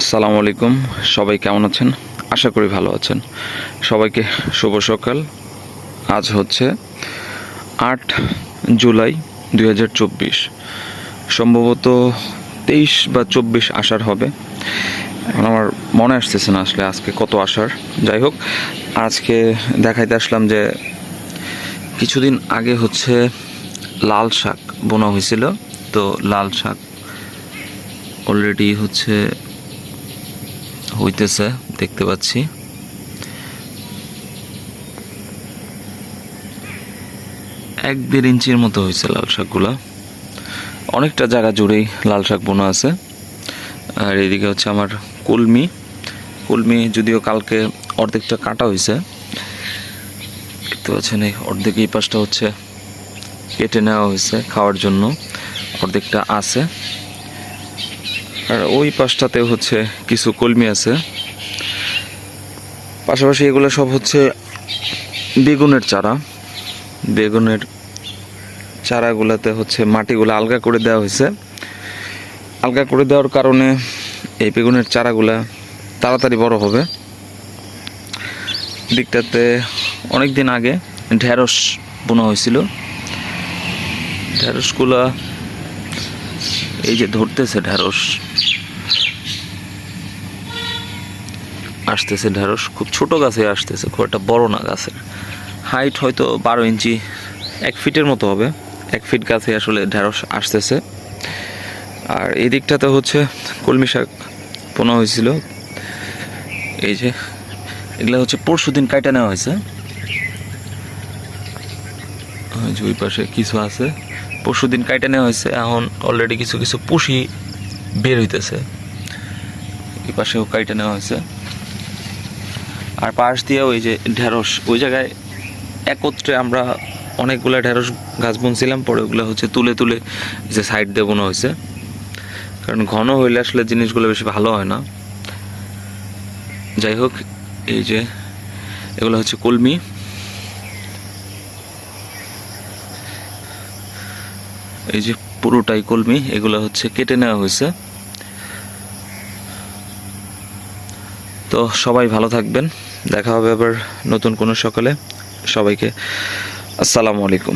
আসসালামু আলাইকুম। সবাই কেমন আছেন? আশা করি ভালো আছেন। সবাইকে শুভ সকাল। আজ হচ্ছে ৮ জুলাই ২০২৪। সম্ভবত ২৩ বা ২৪ আষাঢ় হবে। এখন আমার মনে আসতেছে না আসলে আজকে কত আষাঢ়। যাই হোক, আজকে দেখাইতে আসলাম যে কিছুদিন আগে হচ্ছে লাল শাক বোনা হয়েছিল। তো লাল শাক অলরেডি হইতেছে, দেখতে পাচ্ছি। ১-১.৫ ইঞ্চির মতো হয়েছে লাল শাকগুলা। অনেকটা জায়গা জুড়েই লাল শাক বোনা আছে। আর এদিকে হচ্ছে আমার কলমি যদিও কালকে অর্ধেকটা কাটা হয়েছে, দেখতে পাচ্ছেন। এই অর্ধেক এই পাশটা হচ্ছে কেটে নেওয়া হয়েছে খাওয়ার জন্য, অর্ধেকটা আছে। আর ওই পাশটাতে হচ্ছে কিছু কলমি আছে। পাশাপাশি এগুলো সব হচ্ছে বেগুনের চারা। বেগুনের চারাগুলোতে হচ্ছে মাটিগুলো আলগা করে দেওয়া হয়েছে। আলগা করে দেওয়ার কারণে এই বেগুনের চারাগুলা তাড়াতাড়ি বড় হবে। দিকটাতে অনেক দিন আগে ঢেঁড়স বোনা হয়েছিল। ঢেঁড়সগুলা এই যে ধরতেছে, ঢেঁড়স আসতেছে। ঢেঁড়স খুব ছোট গাছে আসতেছে, খুব একটা বড় না। গাছের হাইট হয়তো ১২ ইঞ্চি, ১ ফিটের মতো হবে। ১ ফিট গাছে আসলে ঢেঁড়স আসতেছে। আর এই দিকটাতে হচ্ছে কলমি শাক বোনা হয়েছিল। এই যে এগুলো হচ্ছে পরশুদিন কাইটা নেওয়া হয়েছে। ওই পাশে কিছু আছে, পরশুদিন কাইটা নেওয়া হয়েছে। এখন অলরেডি কিছু কিছু পুষি বের হইতেছে। এই পাশেও কাইটা নেওয়া হয়েছে। আর পাশ দিয়ে ওই যে ঢেঁড়স, ওই জায়গায় একত্রে আমরা অনেকগুলো ঢেঁড়স গাছ বুনছিলাম। পরে ওগুলো হচ্ছে তুলে তুলে যে সাইড দিয়ে বোনা হয়েছে, কারণ ঘন হইলে আসলে জিনিসগুলো বেশি ভালো হয় না। যাই হোক, এই যে এগুলো হচ্ছে কলমি। এই যে পুরোটাই কলমি, এগুলো হচ্ছে কেটে নেওয়া হয়েছে। তো সবাই ভালো থাকবেন, দেখা হবে আবার নতুন কোনো সকালে। সবাইকে আসসালামু আলাইকুম।